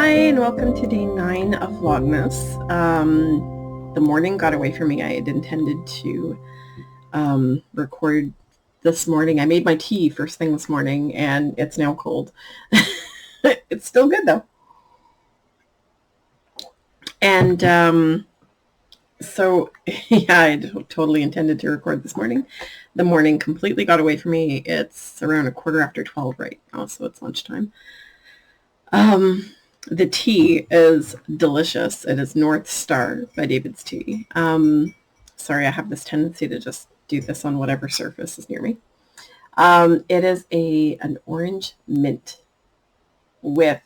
Hi, and welcome to day 9 of Vlogmas. The morning got away from me. I had intended to record this morning. I made my tea first thing this morning, and it's now cold. It's still good, though. And so, yeah, I totally intended to record this morning. The morning completely got away from me. It's around 12:15 right now, so it's lunchtime. The tea is delicious. It is North Star by David's Tea. Sorry, I have this tendency to just do this on whatever surface is near me. It is an orange mint with,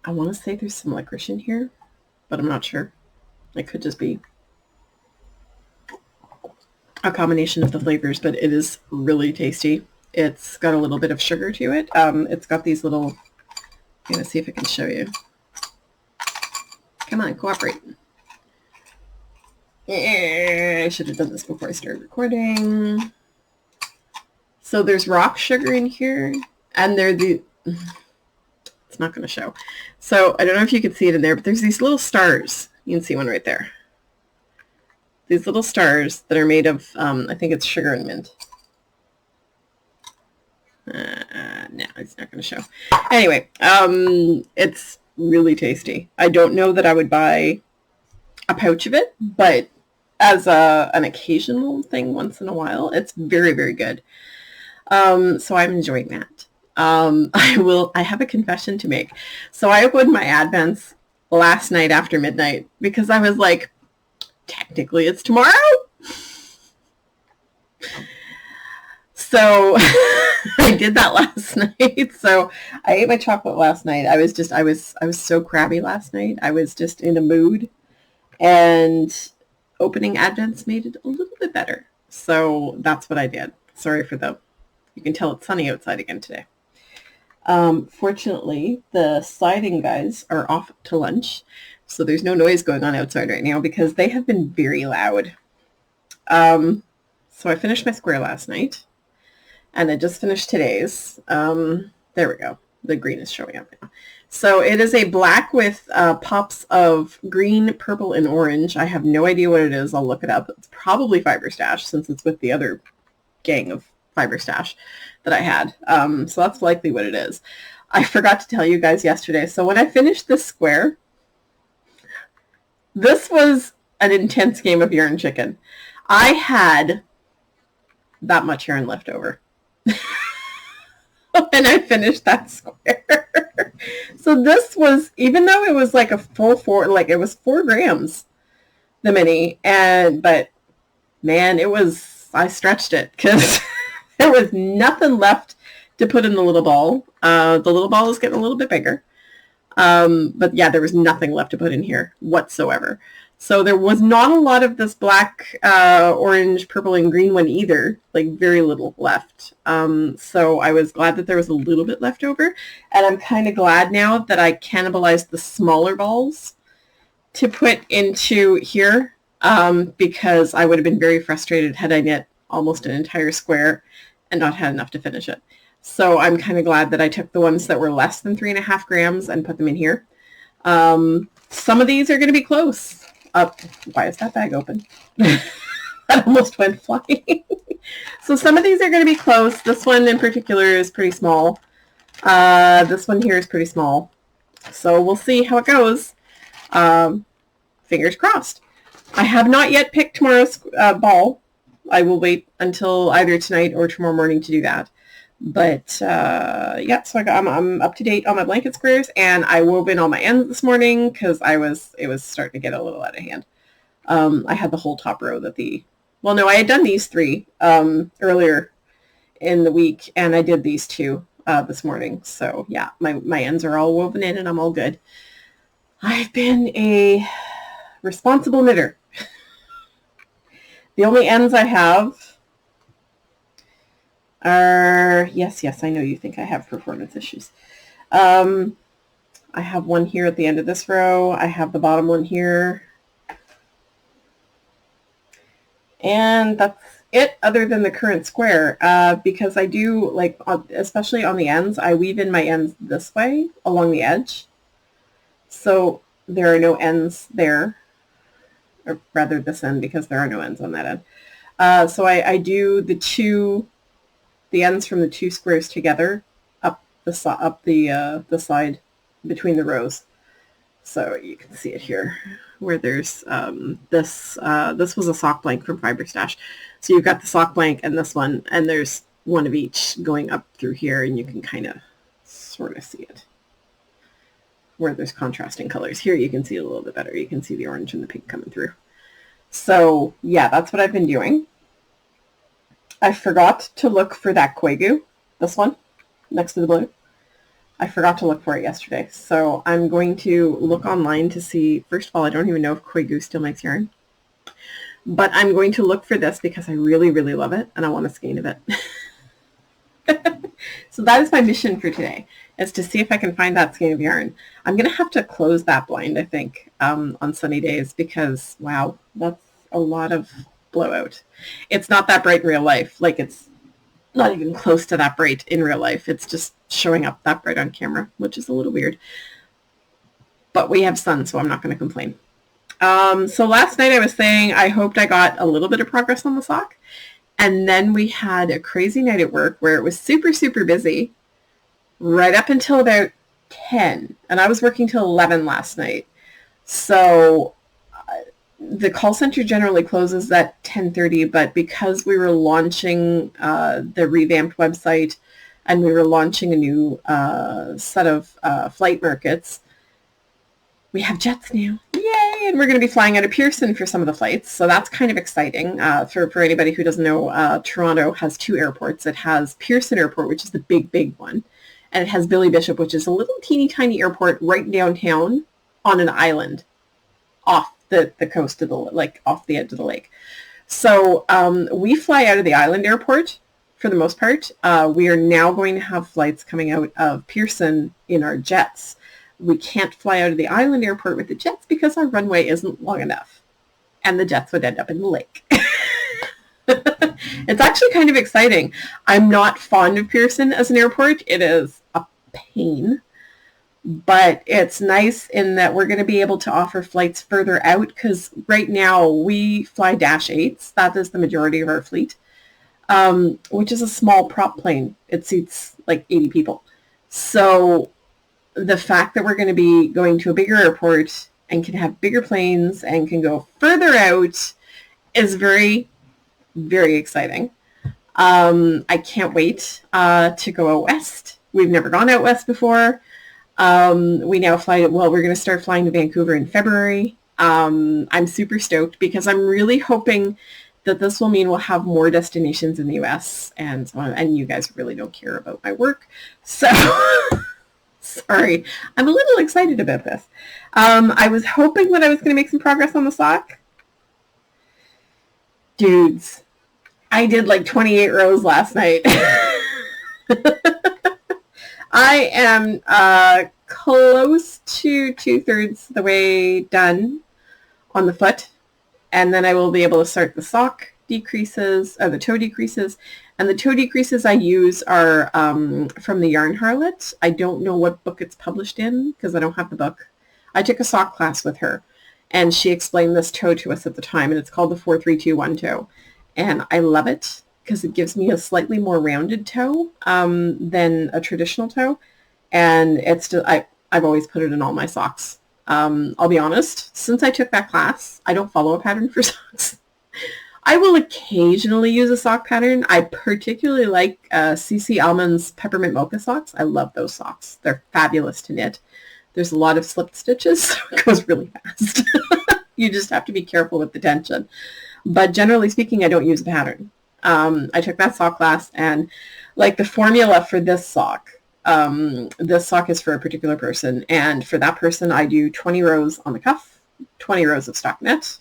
I want to say there's some licorice in here, but I'm not sure. It could just be a combination of the flavors, but it is really tasty. It's got a little bit of sugar to it. It's got these little, I'm going to see if I can show you. Come on, cooperate. I should have done this before I started recording. So there's rock sugar in here, and it's not going to show. So I don't know if you can see it in there, but there's these little stars. You can see one right there. These little stars that are made of, I think it's sugar and mint. No, it's not going to show. Anyway, it's really tasty. I don't know that I would buy a pouch of it, but as an occasional thing once in a while, it's very, very good. So I'm enjoying that. I have a confession to make. So I opened my Advents last night after midnight because I was like, technically it's tomorrow. So I did that last night. So I ate my chocolate last night. I was so crabby last night. I was just in a mood, and opening Advents made it a little bit better. So that's what I did. Sorry for you can tell it's sunny outside again today. Fortunately, the siding guys are off to lunch, so there's no noise going on outside right now because they have been very loud. So I finished my square last night. And I just finished today's. There we go. The green is showing up now. So it is a black with pops of green, purple, and orange. I have no idea what it is. I'll look it up. It's probably Fiber Stash since it's with the other gang of Fiber Stash that I had. So that's likely what it is. I forgot to tell you guys yesterday. So when I finished this square, this was an intense game of yarn chicken. I had that much yarn left over. When I finished that square. So this was, even though it was like a full it was 4 grams, the mini, but man, I stretched it because there was nothing left to put in the little ball. The little ball is getting a little bit bigger. But yeah, there was nothing left to put in here whatsoever. So there was not a lot of this black, orange, purple, and green one either, like very little left. So I was glad that there was a little bit left over. And I'm kind of glad now that I cannibalized the smaller balls to put into here, because I would have been very frustrated had I knit almost an entire square and not had enough to finish it. So I'm kind of glad that I took the ones that were less than 3.5 grams and put them in here. Some of these are going to be close. Why is that bag open? That almost went flying. So some of these are going to be close. This one in particular is pretty small. This one here is pretty small. So we'll see how it goes. Fingers crossed. I have not yet picked tomorrow's ball. I will wait until either tonight or tomorrow morning to do that. But yeah, so I'm up to date on my blanket squares, and I wove in all my ends this morning because it was starting to get a little out of hand. I had the whole top row I had done these 3 earlier in the week, and I did these 2 this morning. So yeah, my ends are all woven in, and I'm all good. I've been a responsible knitter. The only ends I have are, yes, I know you think I have performance issues. I have one here at the end of this row. I have the bottom one here. And that's it other than the current square, because I do, like, especially on the ends, I weave in my ends this way along the edge. So there are no ends there, or rather this end, because there are no ends on that end. So I do the ends from the two squares together up the side between the rows. So you can see it here, where there's this was a sock blank from Fiber Stash. So you've got the sock blank and this one, and there's one of each going up through here, and you can kind of sort of see it where there's contrasting colors. Here you can see it a little bit better. You can see the orange and the pink coming through. So yeah, that's what I've been doing. I forgot to look for that Koigu, this one, next to the blue. I forgot to look for it yesterday. So I'm going to look online to see, first of all, I don't even know if Koigu still makes yarn. But I'm going to look for this because I really, really love it, and I want a skein of it. So that is my mission for today, is to see if I can find that skein of yarn. I'm going to have to close that blind, I think, on sunny days, because, wow, that's a lot of blowout. It's not that bright in real life. Like, it's not even close to that bright in real life. It's just showing up that bright on camera, which is a little weird. But we have sun, so I'm not going to complain. So last night I was saying I hoped I got a little bit of progress on the sock. And then we had a crazy night at work where it was super, super busy right up until about 10. And I was working till 11 last night. So the call center generally closes at 10:30, but because we were launching the revamped website and we were launching a new set of flight markets, we have jets now. Yay! And we're going to be flying out of Pearson for some of the flights. So that's kind of exciting. For anybody who doesn't know, Toronto has two airports. It has Pearson Airport, which is the big, big one. And it has Billy Bishop, which is a little teeny tiny airport right downtown on an island off the coast of the, like, off the edge of the lake. So we fly out of the island airport for the most part. We are now going to have flights coming out of Pearson in our jets. We can't fly out of the island airport with the jets because our runway isn't long enough, and the jets would end up in the lake. It's actually kind of exciting. I'm not fond of Pearson as an airport. It is a pain, but it's nice in that we're going to be able to offer flights further out, because right now we fly Dash 8s. That is the majority of our fleet, which is a small prop plane. It seats like 80 people. So the fact that we're going to be going to a bigger airport and can have bigger planes and can go further out is very, very exciting. I can't wait to go out west. We've never gone out west before. We now fly, well, we're going to start flying to Vancouver in February. I'm super stoked because I'm really hoping that this will mean we'll have more destinations in the U.S. and you guys really don't care about my work. So... Sorry, I'm a little excited about this. I was hoping that I was going to make some progress on the sock. Dudes, I did like 28 rows last night. I am close to 2/3 the way done on the foot, and then I will be able to start the sock decreases, or the toe decreases. And the toe decreases I use are from the Yarn Harlot. I don't know what book it's published in because I don't have the book. I took a sock class with her, and she explained this toe to us at the time, and it's called the 4-3-2-1 toe. And I love it because it gives me a slightly more rounded toe than a traditional toe. And it's still, I've always put it in all my socks. I'll be honest, since I took that class, I don't follow a pattern for socks. I will occasionally use a sock pattern. I particularly like CC Almond's Peppermint Mocha socks. I love those socks. They're fabulous to knit. There's a lot of slipped stitches, so it goes really fast. You just have to be careful with the tension. But generally speaking, I don't use a pattern. I took that sock class, and like the formula for this sock is for a particular person. And for that person, I do 20 rows on the cuff, 20 rows of stockinette,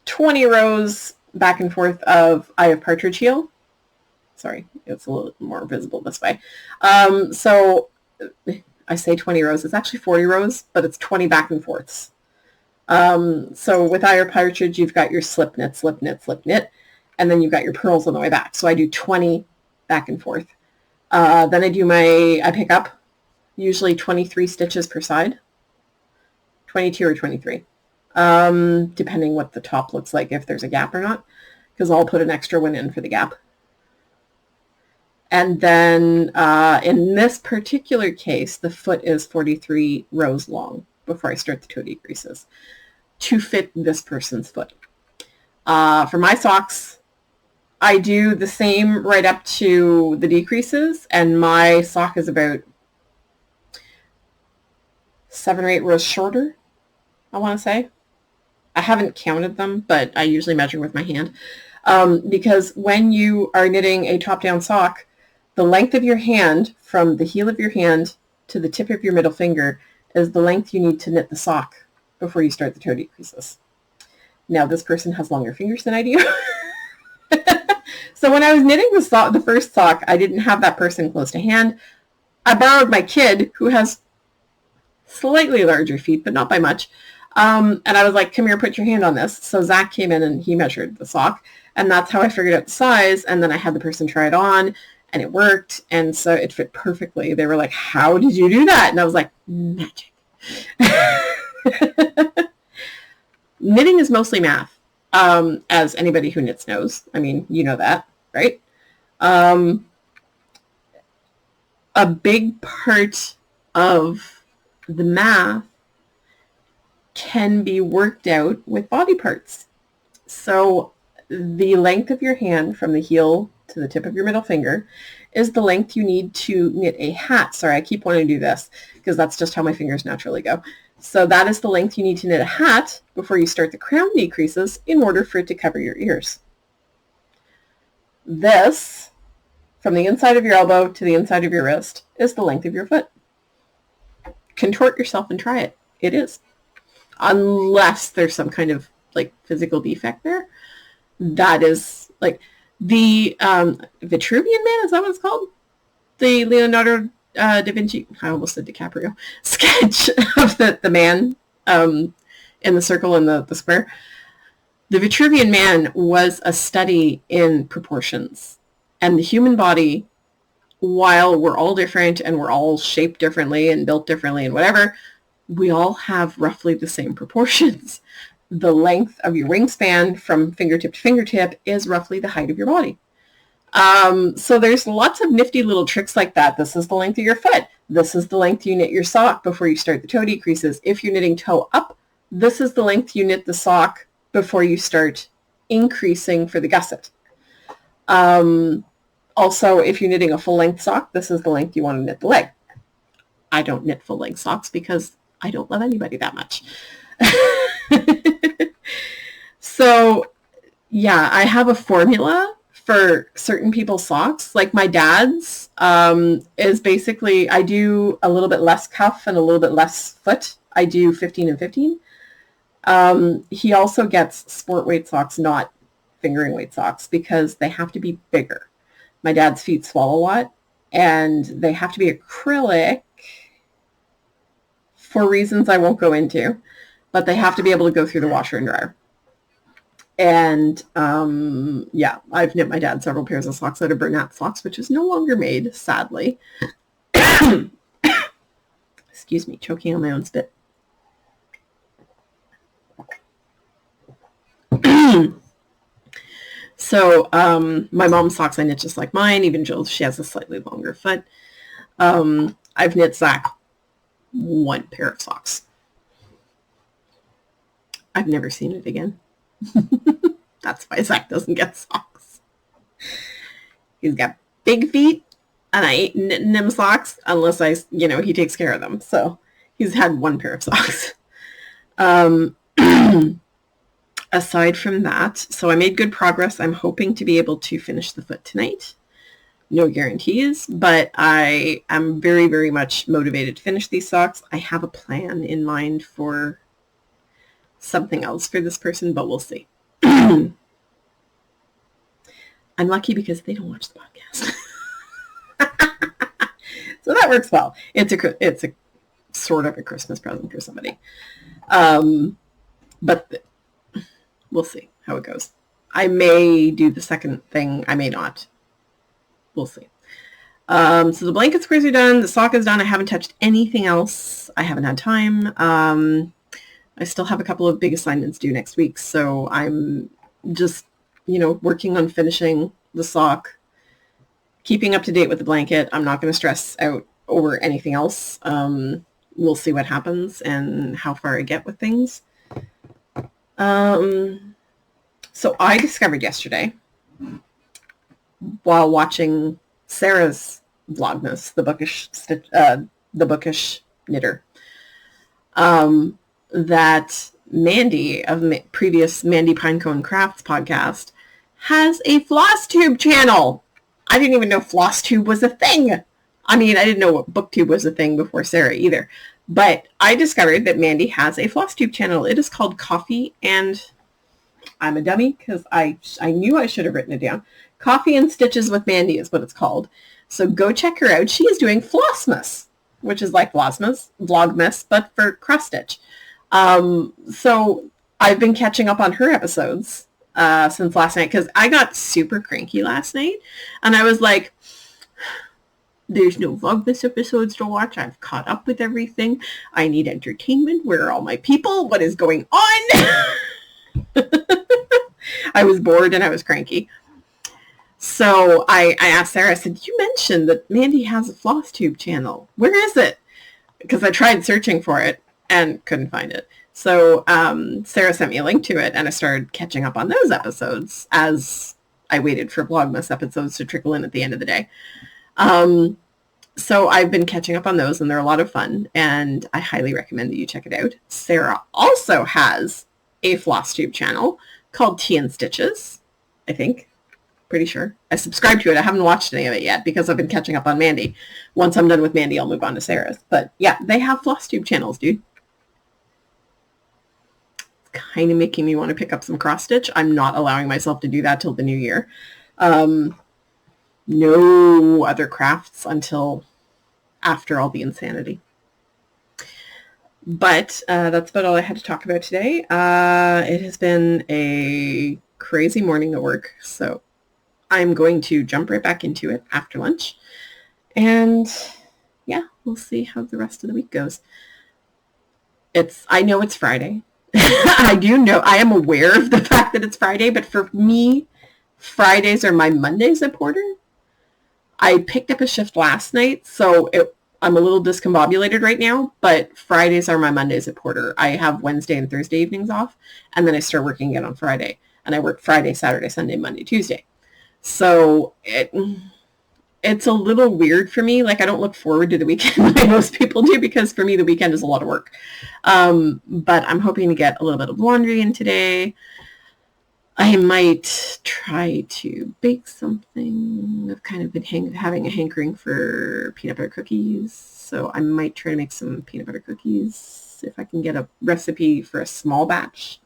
20 rows back and forth of Eye of Partridge heel. Sorry, it's a little more visible this way. So I say 20 rows. It's actually 40 rows, but it's 20 back and forths. So with Eye of Partridge, you've got your slip knit, slip knit, slip knit. and then you've got your pearls on the way back. So I do 20 back and forth. Then I pick up usually 23 stitches per side, 22 or 23, depending what the top looks like, if there's a gap or not, because I'll put an extra one in for the gap. And then in this particular case, the foot is 43 rows long before I start the toe decreases to fit this person's foot. For my socks, I do the same right up to the decreases, and my sock is about 7 or 8 rows shorter, I want to say. I haven't counted them, but I usually measure with my hand. Because when you are knitting a top-down sock, the length of your hand from the heel of your hand to the tip of your middle finger is the length you need to knit the sock before you start the toe decreases. Now, this person has longer fingers than I do. So when I was knitting the first sock, I didn't have that person close to hand. I borrowed my kid, who has slightly larger feet, but not by much. And I was like, come here, put your hand on this. So Zach came in and he measured the sock. And that's how I figured out the size. And then I had the person try it on. And it worked, and so it fit perfectly. They were like, how did you do that? And I was like, magic. Knitting is mostly math, as anybody who knits knows. I mean, you know that, right? A big part of the math can be worked out with body parts. So the length of your hand from the heel to the tip of your middle finger is the length you need to knit a hat. Sorry, I keep wanting to do this because that's just how my fingers naturally go. So that is the length you need to knit a hat before you start the crown decreases in order for it to cover your ears. This, from the inside of your elbow to the inside of your wrist, is the length of your foot. Contort yourself and try it. It is. Unless there's some kind of like physical defect there. That is like the Vitruvian Man, is that what it's called? The Leonardo da Vinci, I almost said DiCaprio, sketch of the man in the circle and the square. The Vitruvian Man was a study in proportions. And the human body, while we're all different and we're all shaped differently and built differently and whatever, we all have roughly the same proportions. The length of your wingspan from fingertip to fingertip is roughly the height of your body. So there's lots of nifty little tricks like that. This is the length of your foot. This is the length you knit your sock before you start the toe decreases. If you're knitting toe up, this is the length you knit the sock before you start increasing for the gusset. Also, if you're knitting a full-length sock, this is the length you want to knit the leg. I don't knit full-length socks because I don't love anybody that much. So, yeah, I have a formula for certain people's socks. Like my dad's is basically, I do a little bit less cuff and a little bit less foot. I do 15 and 15. He also gets sport weight socks, not fingering weight socks, because they have to be bigger. My dad's feet swell a lot, and they have to be acrylic for reasons I won't go into, but they have to be able to go through the washer and dryer. And yeah, I've knit my dad several pairs of socks out of Bernat socks, which is no longer made, sadly. Excuse me, choking on my own spit. So my mom's socks I knit just like mine, even Jill, she has a slightly longer foot. I've knit Zach one pair of socks. I've never seen it again. That's why Zach doesn't get socks. He's got big feet, and I ain't knitting him socks unless he takes care of them. So he's had one pair of socks. Aside from that, so I made good progress. I'm hoping to be able to finish the foot tonight. No guarantees, but I am very, very much motivated to finish these socks. I have a plan in mind for something else for this person, but we'll see. I'm lucky because they don't watch the podcast. So that works well. It's a sort of a Christmas present for somebody. But we'll see how it goes. I may do the second thing. I may not. We'll see. So the blanket squares are done. The sock is done. I haven't touched anything else. I haven't had time. I still have a couple of big assignments due next week. So I'm just, working on finishing the sock, keeping up to date with the blanket. I'm not going to stress out over anything else. We'll see what happens and how far I get with things. So I discovered yesterday, while watching Sarah's Vlogmas, the bookish knitter, that Mandy of previous Mandy Pinecone Crafts podcast has a Flosstube channel. I didn't even know Flosstube was a thing. I mean, I didn't know what BookTube was a thing before Sarah either. But I discovered that Mandy has a Flosstube channel. It is called Coffee and... I'm a dummy because I knew I should have written it down. Coffee and Stitches with Mandy is what it's called. So go check her out. She is doing Flossmas, which is like Vlogmas, but for cross stitch. So I've been catching up on her episodes since last night because I got super cranky last night. And I was like, there's no Vlogmas episodes to watch. I've caught up with everything. I need entertainment. Where are all my people? What is going on? I was bored and I was cranky. So I asked Sarah, I said, you mentioned that Mandy has a Flosstube channel. Where is it? Because I tried searching for it and couldn't find it. So Sarah sent me a link to it and I started catching up on those episodes as I waited for Vlogmas episodes to trickle in at the end of the day. So I've been catching up on those and they're a lot of fun and I highly recommend that you check it out. Sarah also has a Flosstube channel called Tea and Stitches, I think. Pretty sure. I subscribed to it. I haven't watched any of it yet because I've been catching up on Mandy. Once I'm done with Mandy, I'll move on to Sarah's. But yeah, they have Flosstube channels, dude. It's kind of making me want to pick up some cross stitch. I'm not allowing myself to do that till the new year. No other crafts until after all the insanity. But that's about all I had to talk about today. It has been a crazy morning at work, so I'm going to jump right back into it after lunch. And yeah, we'll see how the rest of the week goes. I know it's Friday. I am aware of the fact that it's Friday, but for me, Fridays are my Mondays at Porter. I picked up a shift last night, so I'm a little discombobulated right now, but Fridays are my Mondays at Porter. I have Wednesday and Thursday evenings off, and then I start working again on Friday. And I work Friday, Saturday, Sunday, Monday, Tuesday. So it's a little weird for me. Like, I don't look forward to the weekend like most people do because for me, the weekend is a lot of work. But I'm hoping to get a little bit of laundry in today. I might try to bake something. I've kind of been having a hankering for peanut butter cookies. So I might try to make some peanut butter cookies if I can get a recipe for a small batch.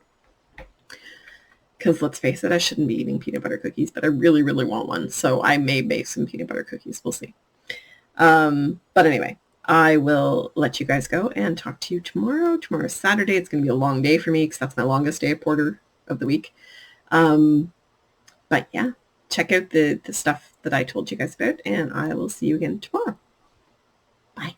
Because let's face it, I shouldn't be eating peanut butter cookies, but I really, really want one. So I may bake some peanut butter cookies. We'll see. But anyway, I will let you guys go and talk to you tomorrow. Tomorrow's Saturday. It's going to be a long day for me because that's my longest day at Porter of the week. But yeah, check out the stuff that I told you guys about, and I will see you again tomorrow. Bye.